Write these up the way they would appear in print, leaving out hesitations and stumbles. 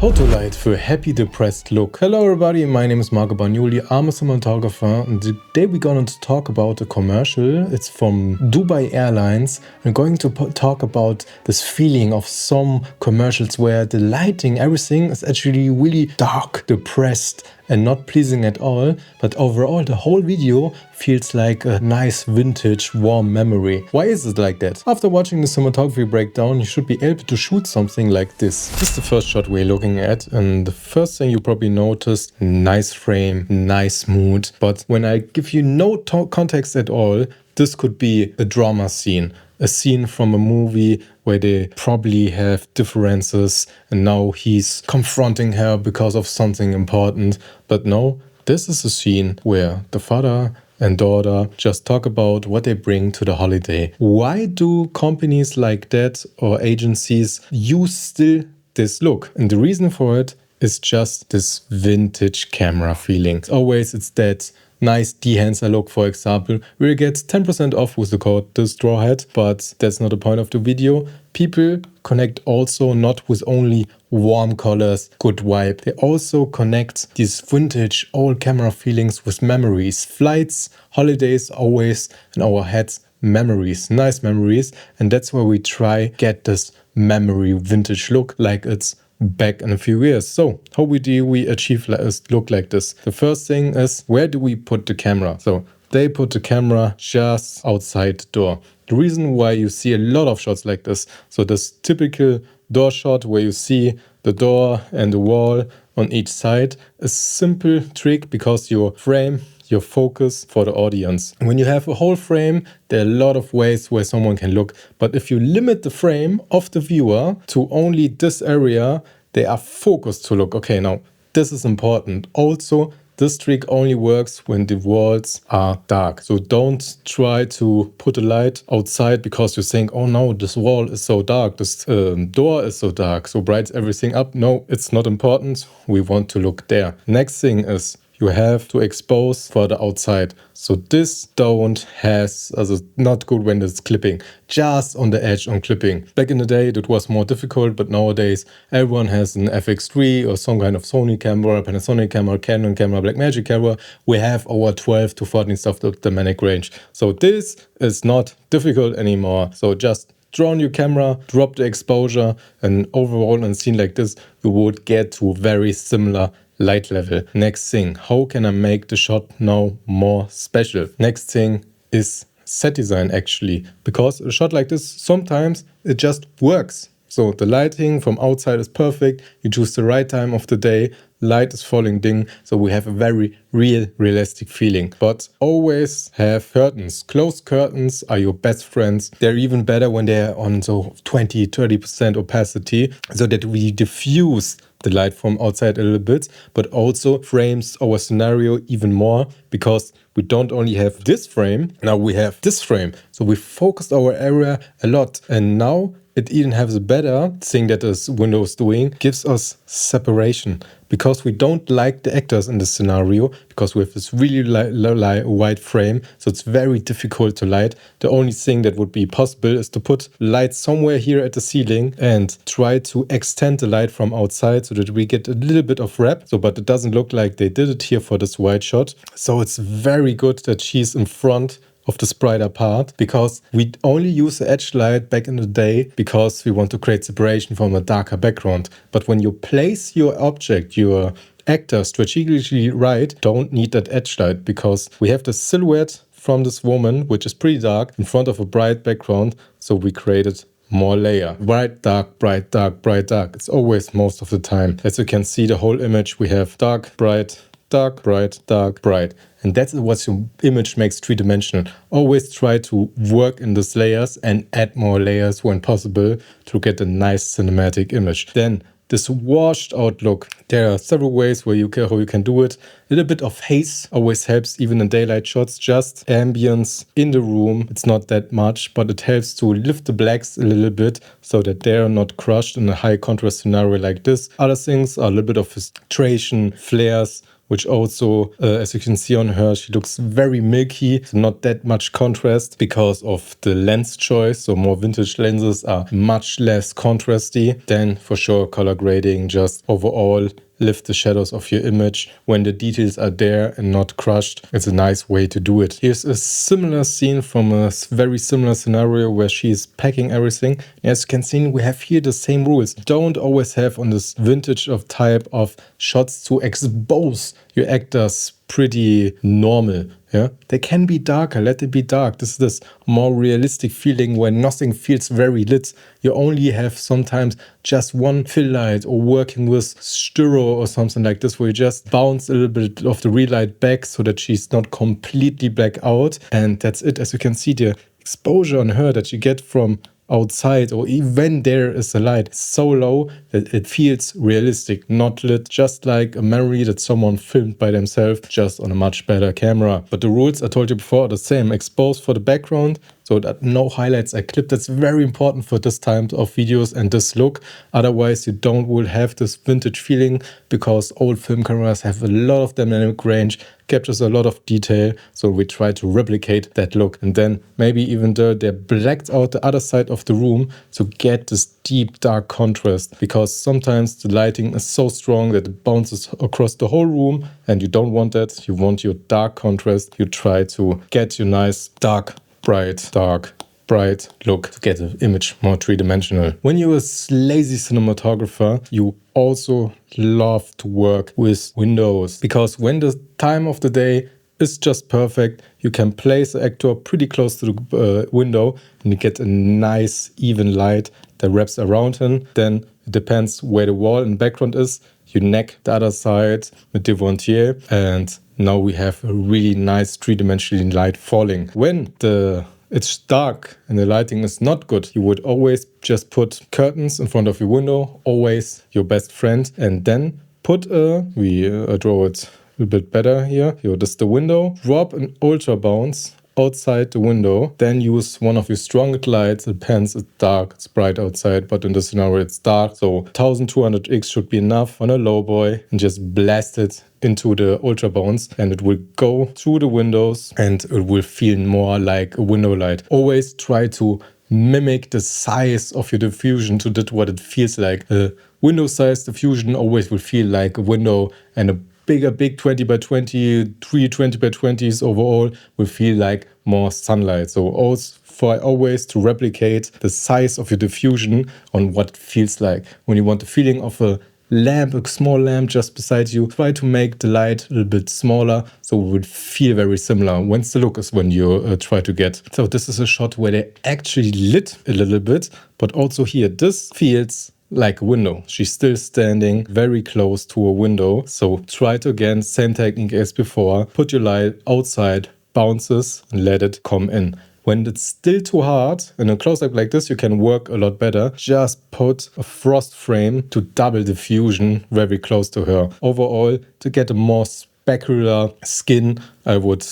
How to light for a happy depressed look. Hello everybody, my name is Marco Bagnoli, I'm a cinematographer, and today we're going to talk about a commercial. It's from Dubai Airlines. I'm going to talk about this feeling of some commercials where the lighting, everything is actually really dark, depressed and not pleasing at all, but overall the whole video feels like a nice vintage warm memory. Why is it like that? After watching the cinematography breakdown, you should be able to shoot something like this. This is the first shot we're looking at, and the first thing you probably noticed, nice frame, nice mood, but when I give you no context at all, this could be a drama scene. A scene from a movie where they probably have differences and now he's confronting her because of something important. But no, this is a scene where the father and daughter just talk about what they bring to the holiday. Why do companies like that or agencies use still this look? And the reason for it is just this vintage camera feeling. It's that nice de-hancer look, for example, where you get 10% off with the code DESTRAWHEAD, but that's not the point of the video. People connect also not with only warm colors, good vibe. They also connect these vintage old camera feelings with memories. Flights, holidays, always in our heads, memories, nice memories. And that's where we try get this memory vintage look like it's back in a few years. So how do we achieve a look like this? The first thing is, where do we put the camera? So they put the camera just outside the door. The reason why you see a lot of shots like this, so this typical door shot where you see the door and the wall on each side, a simple trick because your frame, your focus for the audience. When you have a whole frame, there are a lot of ways where someone can look. But if you limit the frame of the viewer to only this area, they are focused to look. Okay, now this is important. Also, this trick only works when the walls are dark. So don't try to put a light outside because you think, oh no, this wall is so dark, this door is so dark, so brights everything up. No, it's not important. We want to look there. Next thing is, you have to expose for the outside. So this don't has, not good when it's clipping, just on the edge on clipping. Back in the day, it was more difficult, but nowadays everyone has an FX3 or some kind of Sony camera, Panasonic camera, Canon camera, Blackmagic camera. We have our 12 to 14 stuff dynamic range. So this is not difficult anymore. So just draw on your camera, drop the exposure, and overall in a scene like this, you would get to very similar light level. Next thing, how can I make the shot now more special? Next thing is set design actually, because a shot like this, sometimes it just works. So the lighting from outside is perfect. You choose the right time of the day. Light is falling ding. So we have a very realistic feeling. But always have curtains. Closed curtains are your best friends. They're even better when they're on 20-30% opacity, so that we diffuse the light from outside a little bit, but also frames our scenario even more, because we don't only have this frame, now we have this frame. So we focused our area a lot, and now it even has a better thing that this window is doing, gives us separation, because we don't like the actors in this scenario, because we have this really wide frame, so it's very difficult to light. The only thing that would be possible is to put light somewhere here at the ceiling and try to extend the light from outside so that we get a little bit of wrap. So, but it doesn't look like they did it here for this wide shot. So it's very good that she's in front of this brighter part, because we only use the edge light back in the day because we want to create separation from a darker background. But when you place your object, your actor strategically right, don't need that edge light, because we have the silhouette from this woman, which is pretty dark, in front of a bright background. So we created more layer. Bright, dark, bright, dark, bright, dark. It's always most of the time. As you can see, the whole image, we have dark, bright, dark, bright, dark, bright. And that's what your image makes three-dimensional. Always try to work in these layers and add more layers when possible to get a nice cinematic image. Then this washed out look. There are several ways how you can do it. A little bit of haze always helps, even in daylight shots. Just ambience in the room. It's not that much, but it helps to lift the blacks a little bit so that they're not crushed in a high contrast scenario like this. Other things are a little bit of filtration, flares, which also, as you can see on her, she looks very milky, so not that much contrast because of the lens choice. So more vintage lenses are much less contrasty. Then for sure color grading, just overall lift the shadows of your image when the details are there and not crushed. It's a nice way to do it. Here's a similar scene from a very similar scenario where she's packing everything. As you can see, we have here the same rules. Don't always have on this vintage of type of shots to expose your actors pretty normal. Yeah, they can be darker, let it be dark. This is this more realistic feeling where nothing feels very lit. You only have sometimes just one fill light, or working with Styro or something like this, where you just bounce a little bit of the real light back so that she's not completely black out. And that's it. As you can see, the exposure on her that you get from outside, or even there is a light, so low that it feels realistic, not lit, just like a memory that someone filmed by themselves, just on a much better camera. But the rules I told you before are the same. Expose for the background so that no highlights are clipped. That's very important for this type of videos and this look. Otherwise you will have this vintage feeling, because old film cameras have a lot of dynamic range, captures a lot of detail, so we try to replicate that look. And then maybe even though they're blacked out the other side of the room to get this deep dark contrast, because sometimes the lighting is so strong that it bounces across the whole room and you don't want that. You want your dark contrast. You try to get your nice dark, bright look to get the image more three-dimensional. When you're a lazy cinematographer, you also love to work with windows, because when the time of the day is just perfect, you can place the actor pretty close to the window and you get a nice even light that wraps around him. Then it depends where the wall and background is. You neck the other side with diffusion, and now we have a really nice three-dimensional light falling. When it's dark and the lighting is not good, you would always just put curtains in front of your window, always your best friend, and then put we draw it a little bit better here. This is the window. Drop an ultra bounce outside the window, then use one of your strongest lights. It depends, it's dark, it's bright outside, but in this scenario it's dark, so 1200x should be enough on a low boy, and just blast it into the ultra bounce, and it will go through the windows and it will feel more like a window light. Always try to mimic the size of your diffusion to that what it feels like. A window size diffusion always will feel like a window, and a big 20 by 20, 3 20 by 20s overall will feel like more sunlight. So always to replicate the size of your diffusion on what it feels like. When you want the feeling of a lamp, a small lamp just beside you, try to make the light a little bit smaller so it would feel very similar. When's the look is when you try to get. So this is a shot where they actually lit a little bit, but also here this feels like a window. She's still standing very close to a window. So try it again, same technique as before. Put your light outside, bounces, and let it come in. When it's still too hard, in a close-up like this, you can work a lot better. Just put a frost frame to double diffusion very close to her. Overall, to get a more specular skin, I would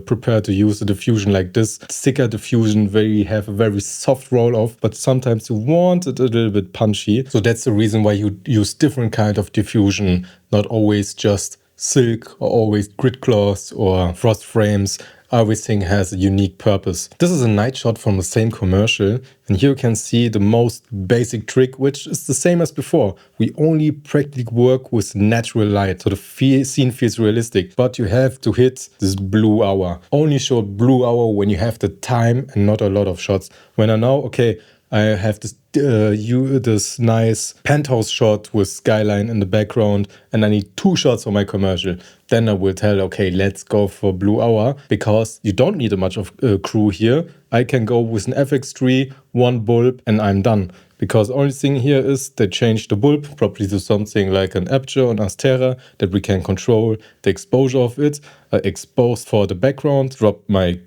prepare to use a diffusion like this. Thicker diffusion where you have a very soft roll-off, but sometimes you want it a little bit punchy. So that's the reason why you use different kind of diffusion, not always just silk or always grit cloths or frost frames. Everything has a unique purpose. This is a night shot from the same commercial, and here you can see the most basic trick, which is the same as before. We only practically work with natural light, so the scene feels realistic, but you have to hit this blue hour. Only show blue hour when you have the time and not a lot of shots. When I know, okay, I have this nice penthouse shot with skyline in the background and I need 2 shots for my commercial. Then I will tell, okay, let's go for blue hour, because you don't need a much of crew here. I can go with an FX3, 1 bulb, and I'm done. Because the only thing here is they change the bulb probably to something like an Aputure or an Astera that we can control the exposure of it. exposed for the background, drop my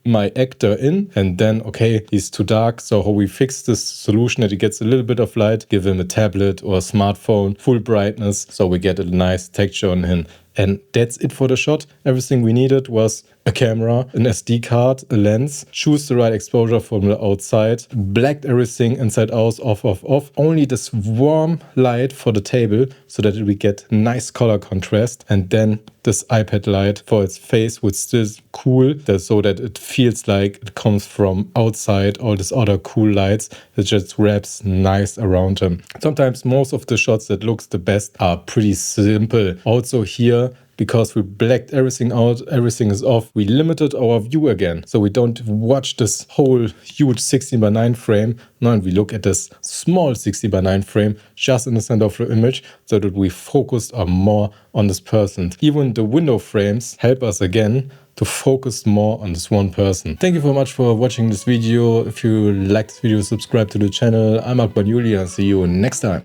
my actor in, and then okay, he's too dark. So how we fix this solution that he gets a little bit of light, give him a tablet or a smartphone, full brightness, so we get a nice texture on him. And that's it for the shot. Everything we needed was a camera, an SD card, a lens, choose the right exposure from the outside, blacked everything inside out, off, off, off. Only this warm light for the table so that we get nice color contrast. And then this iPad light for its face would still cool, so that it feels like it comes from outside. All these other cool lights, it just wraps nice around them. Sometimes most of the shots that looks the best are pretty simple. Also here, because we blacked everything out, everything is off, we limited our view again. So we don't watch this whole huge 16:9 frame. No, and we look at this small 16:9 frame just in the center of the image so that we focused more on this person. Even the window frames help us again to focus more on this one person. Thank you very much for watching this video. If you like this video, subscribe to the channel. I'm Akbar Juli and see you next time.